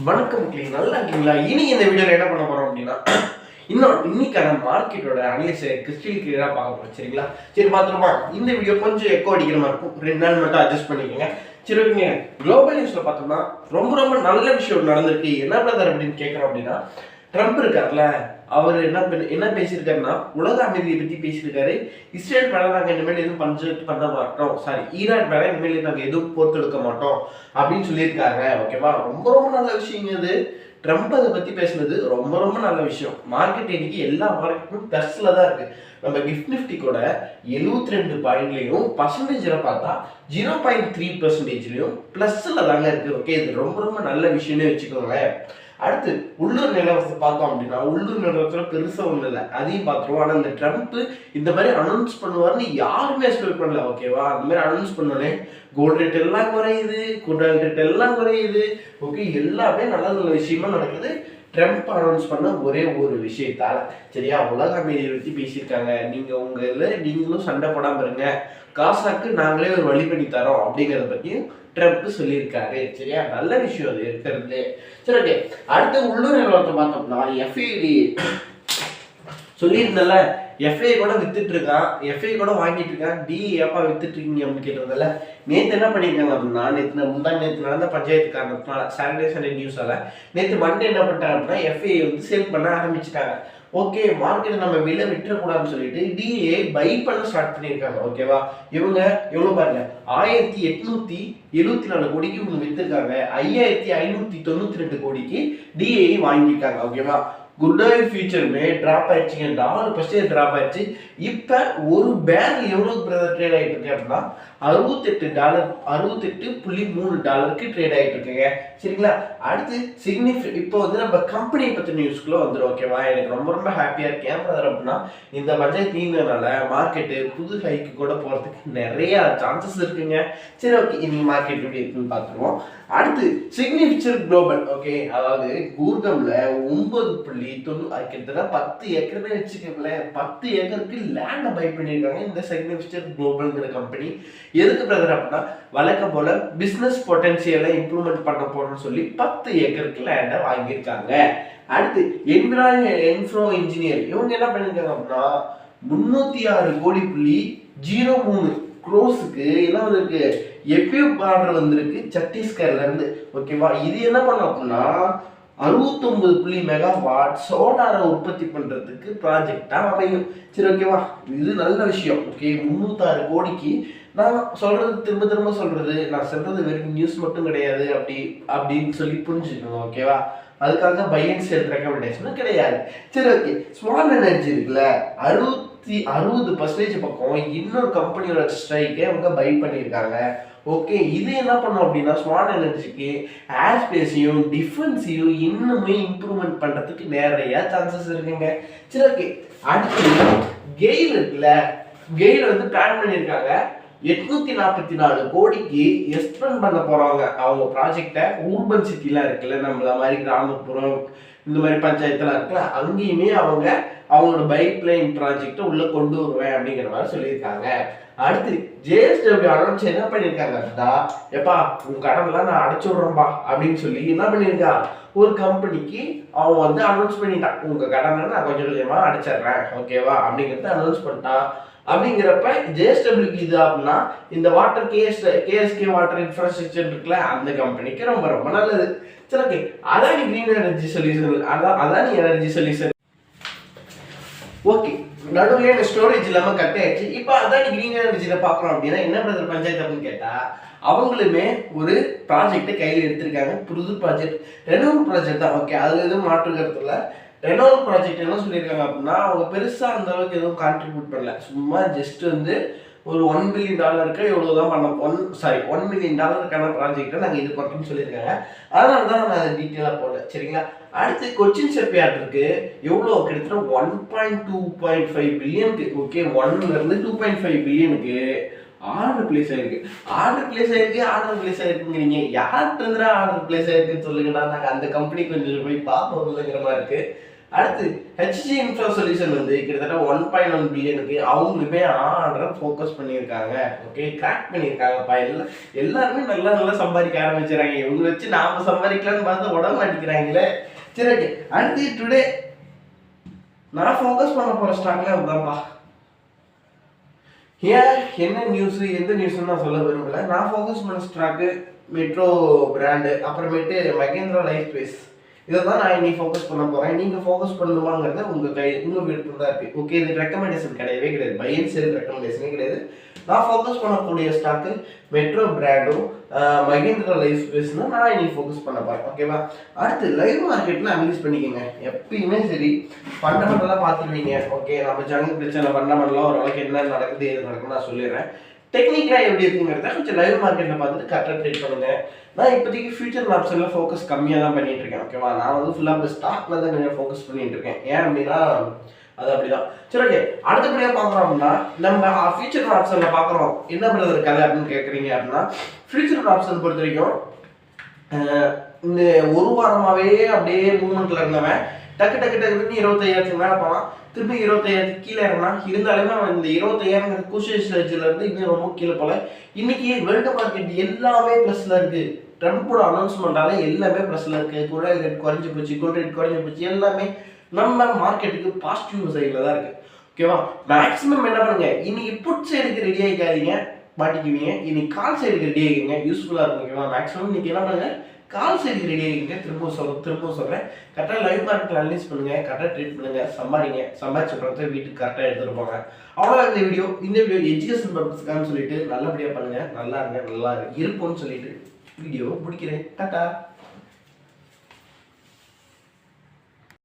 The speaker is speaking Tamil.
வணக்கம் மக்களே, நல்லா இருக்கீங்களா? இன்னைக்கு இந்த வீடியோல என்ன பண்ண போறோம் அப்படின்னா இன்னைக்கான மார்க்கெட்டோட அனலிஸை கிறிஸ்டல் கிளியரா பார்க்க போறோம். சரிங்களா? சரி பார்த்துருமா. இந்த வீடியோ கொஞ்சம் எக்கோ அடிக்கிற மாதிரி இருக்கும், 2 நாள் மட்டும் அட்ஜஸ்ட் பண்ணிக்கோங்க. சரி ஓகேங்க. குளோபல் நியூஸ்ல பார்த்தோம்னா ரொம்ப நல்ல விஷயம் நடந்திருக்கு. என்ன பிரதர் அப்படின்னு கேட்குறோம் அப்படின்னா, ட்ரம்ப் இருக்கார்ல, அவர் என்ன பேசியிருக்காருன்னா, உலக அமைதியை பத்தி பேசியிருக்காரு. இஸ்ரேல் மேல நாங்க இனிமேல் எதுவும் பண்ண மாட்டோம், சாரி ஈரான் மேல இனிமேல் நாங்க எதுவும் போர்த்தெடுக்க மாட்டோம் அப்படின்னு சொல்லியிருக்காங்க. ஓகேவா? ரொம்ப நல்ல விஷயங்க இது. ட்ரம்ப் அதை பத்தி பேசுனது ரொம்ப நல்ல விஷயம். மார்க்கெட் இன்னைக்கு எல்லா மார்க்கெட்டும் பிளஸ்ல தான் இருக்கு. நம்ம கிஃப்ட் நிஃப்டி கூட 72 பாயிண்ட்லையும் பர்சன்டேஜ்ல பார்த்தா 0.3% பிளஸ்ல தாங்க இருக்கு. ஓகே, இது ரொம்ப நல்ல விஷயம்னு வச்சுக்கோங்களேன். அடுத்து உள்ளூர் நிலவரத்தை பார்த்தோம் அப்படின்னா, உள்ளூர் நிலவரத்துல பெருசா ஒண்ணு இல்லை, அதையும் பார்த்துருவோம். ஆனா இந்த ட்ரம்ப் இந்த மாதிரி அனௌன்ஸ் பண்ணுவார்னு யாருமே எக்ஸ்பெக்ட் பண்ணல. ஓகேவா? அந்த மாதிரி அனௌன்ஸ் பண்ணோன்னே கோல்டு ரேட் எல்லாம் குறையுது, குண்டால் ரேட் எல்லாம் குறையுது. ஓகே, எல்லாமே நல்ல விஷயமா நடக்குது ட்ரம்ப் அனௌன்ஸ் பண்ண ஒரே ஒரு விஷயத்தால. சரியா? உலக அமைதியை பற்றி பேசியிருக்காங்க. நீங்க உங்க இதில் நீங்களும் சண்டை போடாம இருங்க, காசாக்கு நாங்களே ஒரு வழி பண்ணி தரோம் அப்படிங்கிறத பற்றியும் ட்ரம்ப் சொல்லியிருக்காரு. சரியா? நல்ல விஷயம் அது இருக்கிறது. சரி ஓகே. அடுத்து உள்ளூர் நிலவரத்தை பார்த்தோம்னா, எஃப்ஐடி சொல்லியிருந்தல, எஃப்ஐ கூட வித்துட்டு இருக்கான், எஃப்ஐ கூட வாங்கிட்டு இருக்கான். டி ஏப்பா வித்துட்டு இருக்கீங்க அப்படின்னு கேட்டதில்ல. நேற்று என்ன பண்ணியிருக்காங்க அப்படின்னா, நேற்று நடந்த பஞ்சாயத்து காரணத்தினால சாட்டர்டே சண்டே நியூஸால நேற்று மண்டே என்ன பண்ணிட்டாங்க அப்படின்னா, எஃப்ஐ வந்து சேல் பண்ண ஆரம்பிச்சுட்டாங்க. ஓகே, மார்க்கெட் நம்ம விலை விட்டுறக்கூடாதுன்னு சொல்லிட்டு டிஏ பை பண்ண ஸ்டார்ட் பண்ணியிருக்காங்க. ஓகேவா? இவங்க எவ்வளவு பாருங்க, 1874 கோடிக்கு இவங்க வித்துருக்காங்க. 5592 கோடிக்கு டிஏ வாங்கியிருக்காங்க. ஓகேவா? குட் ஆயில் ஃபியூச்சருமே டிராப் ஆயிடுச்சுங்க. $1 டிராப் ஆயிடுச்சு. இப்போ ஒரு பேரல் எவ்வளவு ட்ரேட் ஆகிட்டு இருக்கு அப்படின்னா, $68.3 ட்ரேட் ஆகிட்டு இருக்குங்க. சரிங்களா? அடுத்து இப்போ வந்து நம்ம கம்பெனியை பற்றி நியூஸ்க்குள்ள வந்துடும். ஓகேவா? எனக்கு ரொம்ப ஹாப்பியாக இருக்கேன் பிரதர் அப்படின்னா, இந்த பட்ஜெட் தீர்ந்ததுனால மார்க்கெட்டு புது ஹைக்கு கூட போகிறதுக்கு நிறைய சான்சஸ் இருக்குங்க. சரி ஓகே, இன்னைக்கு மார்க்கெட் எப்படி இருக்குன்னு பார்த்துருவோம். அடுத்து சிக்னிஃபிகன்ட் குளோபல். ஓகே, அதாவது கூர்கம்ல 9.90 கிட்டத்தட்ட 10 ஏக்கர்னு வச்சுக்கோங்களேன். 10 ஏக்கருக்கு லேண்டை பை பண்ணியிருக்காங்க இந்த சிக்னிஃபிகன்ட் குளோபல்ங்கிற கம்பெனி. எதுக்கு பிரதர் அப்படின்னா, வழக்கம் போல பிசினஸ் பொட்டன்சியலை இம்ப்ரூவ்மெண்ட் பண்ண போறோம்னு சொல்லி 10 ஏக்கருக்கு லேண்டை வாங்கியிருக்காங்க. அடுத்து என்ஃப்ரோ இன்ஜினியர், இவங்க என்ன பண்ணியிருக்காங்க அப்படின்னா, 306.03 க்ரோஸுக்கு என்ன வந்திருக்கு, எக்யூப் ஆர்டர் வந்திருக்கு சத்தீஸ்கர்ல இருந்து. ஓகேவா? இது என்ன பண்ணும் அப்படின்னா, 69 மெகாவாட் சோலாரை உற்பத்தி பண்றதுக்கு ப்ராஜெக்டா அமையும். சரி ஓகேவா? இது நல்ல விஷயம். ஓகே, 306 கோடிக்கு நான் சொல்றது திரும்ப சொல்றது, நான் சொல்றது வெறும் நியூஸ் மட்டும் கிடையாது அப்படின்னு சொல்லி புரிஞ்சுக்கணும். ஓகேவா? அதுக்காக பை அண்ட் செல் ரெக்கமெண்டேஷனும் கிடையாது. சரி ஓகே. ஸ்மால் எனர்ஜி இருக்குல்ல, 60% பக்கம் இன்னொரு கம்பெனியோட ஸ்ட்ரைக்கை அவங்க பை பண்ணியிருக்காங்க. ஓகே, இது என்ன பண்ணும் அப்படின்னா, ஸ்மார்ட் எனர்ஜிக்கு ஏர்ஸ்பேஸையும் டிஃபென்ஸையும் இன்னுமே இம்ப்ரூவ்மெண்ட் பண்றதுக்கு நிறைய சான்சஸ் இருக்குங்க. சரி ஓகே. அடுத்து கெயில் இருக்குல்ல, கெயில் வந்து பிளான் பண்ணியிருக்காங்க 844 கோடிக்கு எக்ஸ்பெண்ட் பண்ண போறாங்க அவங்க ப்ராஜெக்டை. ஊர்பன் சிட்டிலாம் இருக்குல்ல, நம்மள மாதிரி கிராமப்புறம் இந்த மாதிரி பஞ்சாயத்துலாம் இருக்குல்ல, அங்கேயுமே அவங்களோட பைப்லைன் ப்ராஜெக்டை உள்ள கொண்டு வருவேன் அப்படிங்கிற மாதிரி சொல்லியிருக்காங்க. அடுத்து ஜேஎஸ்டபிள்யூ அனௌன்ஸ் என்ன பண்ணியிருக்காங்க அப்படின்னா, எப்பா உங்க கடன்லாம் நான் அடைச்சு விடுறேன்பா அப்படின்னு சொல்லி என்ன பண்ணியிருக்கா, ஒரு கம்பெனிக்கு அவன் வந்து அனௌன்ஸ் பண்ணிட்டான், உங்க கடனை நான் கொஞ்சமா அடைச்சிடுறேன். ஓகேவா? அப்படிங்கிறத அனௌன்ஸ் பண்ணிட்டான். அப்படிங்கிறப்ப ஜேஎஸ்டபிள்யூக்கு இது அப்படின்னா, இந்த வாட்டர் கேஎஸ்கே வாட்டர் இன்ஃப்ராஸ்ட்ரக்சர் இருக்குல்ல, அந்த கம்பெனிக்கு ரொம்ப நல்லது. சரி okay. Adani green energy solution, Adani energy solution. Okay, நடுவில் ஸ்டோரேஜ் இல்லாமல் கட் ஆயிடுச்சு. இப்போ அதானி கிரீன் எனர்ஜியில் பார்க்குறோம் அப்படின்னா, என்ன பிரதர் பஞ்சாயத்து அப்படின்னு கேட்டால், அவங்களுமே ஒரு ப்ராஜெக்டை கையில் எடுத்திருக்காங்க. புது ப்ராஜெக்ட், ரெனோவல் ப்ராஜெக்ட் தான். ஓகே, அதில் எதுவும் மாற்று கருத்து இல்லை. ரெனோவல் ப்ராஜெக்ட் என்ன சொல்லியிருக்காங்க அப்படின்னா, அவங்க பெருசாக அந்த அளவுக்கு எதுவும் கான்ட்ரிபியூட் பண்ணல. சும்மா ஜஸ்ட் வந்து ஒரு $1 பில்லியன் எவ்வளோ தான் பண்ண $1 மில்லியன் ப்ராஜெக்டை நாங்கள் இது பண்ணுறோம்னு சொல்லியிருக்காங்க. அதனால தான் நான் அதை டீட்டெயிலாக போடல. சரிங்களா? அடுத்து கொச்சின் ஷிப்யார்ட் இருக்கு. எவ்வளோ, கிட்டத்தட்ட 1.2.5 பில்லியனுக்கு. ஓகே, 1லேருந்து 2.5 பில்லியனுக்கு ஆர்டர் பிளேஸ் ஆயிருக்குங்கிறீங்க. யார்கிட்ட இருந்தா ஆர்டர் பிளேஸ் ஆயிருக்குன்னு சொல்லுங்கடா, நாங்கள் அந்த கம்பெனி கொஞ்சம் போய் பார்ப்போம் இல்லைங்கிற மாதிரி இருக்கு. அடுத்து ஹெச்ஜி இன்ஃப்ரா சொல்யூஷன் வந்து கிட்டத்தட்ட 1.1 பில்லியனுக்கு அவங்களுமே ஆர்டர் ஃபோக்கஸ் பண்ணியிருக்காங்க. ஓகே, கிராக் பண்ணியிருக்காங்கப்பா. எல்லாருமே நல்லா நல்லா சம்பாதிக்க ஆரம்பிச்சுறாங்க. இவங்க வச்சு நாம சம்பாதிக்கலாம்னு பார்த்தா உடம்பு மாட்டிக்கிறாங்களே. சரி, ஓகே. அடுத்து டுடே நான் ஃபோக்கஸ் பண்ண போற ஸ்டாக்ல அதுதான்ப்பா. ஏன் என்ன நியூஸ், எந்த நியூஸ்ன்னு நான் சொல்ல விரும்பல. நான் ஃபோக்கஸ் பண்ண ஸ்டாக்கு மெட்ரோ பிராண்டு, அப்புறமேட்டு மகேந்திரா லைஃப் ஸ்பேஸ். இதை தான் நான் இன்னைக்கு ஃபோக்கஸ் பண்ண போகிறேன். நீங்கள் ஃபோக்கஸ் பண்ணணுமாங்கிறத உங்கள் விருப்பம் தான் இருக்குது. ஓகே, இது ரெக்கமெண்டேஷன் கிடையவே கிடையாது, பை அண்ட் செல் ரெக்கமெண்டேஷனே கிடையாது. நான் ஃபோக்கஸ் பண்ணக்கூடிய ஸ்டாக்கு மெட்ரோ பிராண்டும் மகேந்திரா லைஃப் ஸ்பேஸ்னா நான் இன்னைக்கு ஃபோக்கஸ் பண்ண போகிறேன். ஓகேவா? அடுத்து லைவ் மார்க்கெட்டில் அனலைஸ் பண்ணிக்கோங்க. எப்பயுமே சரி ஃபண்டமெண்டலாக பார்த்துருவீங்க. ஓகே, நம்ம ஜங்கு பிரச்சனை ஃபண்டமெண்டலாக ஓரளவுக்கு என்ன நடக்குது எது நடக்குதுன்னு நான் சொல்லிடுறேன். டெக்னிக்கலாக எப்படி இருக்குங்கிறத கொஞ்சம் லைவ் மார்க்கெட்டில் பார்த்துட்டு கரெக்டாக ட்ரேட் பண்ணுங்க. நான் இப்போதைக்கு ஃபியூச்சர் ஆப்ஷனில் ஃபோக்கஸ் கம்மியாக தான் பண்ணிட்டு இருக்கேன். ஓகேவா? நான் வந்து ஃபுல்லாக ஸ்டாக்ல தான் கொஞ்சம் ஃபோக்கஸ் பண்ணிட்டு இருக்கேன். ஏன் அப்படின்னா அது அப்படிதான். சரி, ஓகே. அடுத்தபடியாக பார்க்குறோம் அப்படின்னா நம்ம ஃபியூச்சர் ஆப்ஷனில் பார்க்குறோம். என்ன பண்ணுறது கதை அப்படின்னு கேட்குறீங்க அப்படின்னா, ஃபியூச்சர் ஆப்ஷன் பொறுத்த வரைக்கும் இந்த ஒரு வாரமாகவே அப்படியே மூவ்மெண்ட்டில் இருந்தவன் டக்கு டக்கு டக்குன்னு 25,000 மேலே போனான். திருப்பி 25,000 கீழே இறங்கினா. இருந்தாலுமே அவன் இந்த 25,000 குஷேஜ்ல இருந்து இன்னும் ரொம்ப கீழே போல. இன்னைக்கு வேர்ல்டு மார்க்கெட் எல்லாமே ப்ளஸ்ல இருக்கு. ட்ரம்ப்போட அனௌன்ஸ்மெண்டால எல்லாமே ப்ளஸ்ல இருக்கு. கோல்ட் ரேட் குறைஞ்சு போச்சு, கோல்ட் ரேட் குறைஞ்சு போச்சு. எல்லாமே நம்ம மார்க்கெட்டுக்கு பாசிட்டிவ் சைடில் தான் இருக்கு. ஓகேவா? மேக்ஸிமம் என்ன பண்ணுங்க, இன்னைக்கு புட் சைடுக்கு ரெடி ஆகிக்காதீங்க, மாட்டிக்குவீங்க. இன்னைக்கு கால் சைடுக்கு ரெடி ஆகிங்க, யூஸ்ஃபுல்லாக இருக்கும். ஓகேவா? மேக்ஸிமம் இன்னைக்கு என்ன பண்ணுங்க, கால் சைடுக்கு ரெடி ஆகிங்க. திரும்ப சொல்கிறேன், கரெக்டாக லைவ் மார்க்கெட்டில் அனலைஸ் பண்ணுங்க, கரெக்டாக ட்ரீட் பண்ணுங்க, சம்பாதிச்ச பணத்தை வீட்டுக்கு கரெக்டாக எடுத்துகிட்டு போங்க. அவ்வளோதான் இந்த வீடியோ எஜுகேஷன் பர்பஸ்க்கான்னு சொல்லிட்டு நல்லபடியாக பண்ணுங்க. நல்லா இருங்க, நல்லா இருப்போம்னு சொல்லிட்டு வீடியோவை முடிக்கிறேன். டாடா.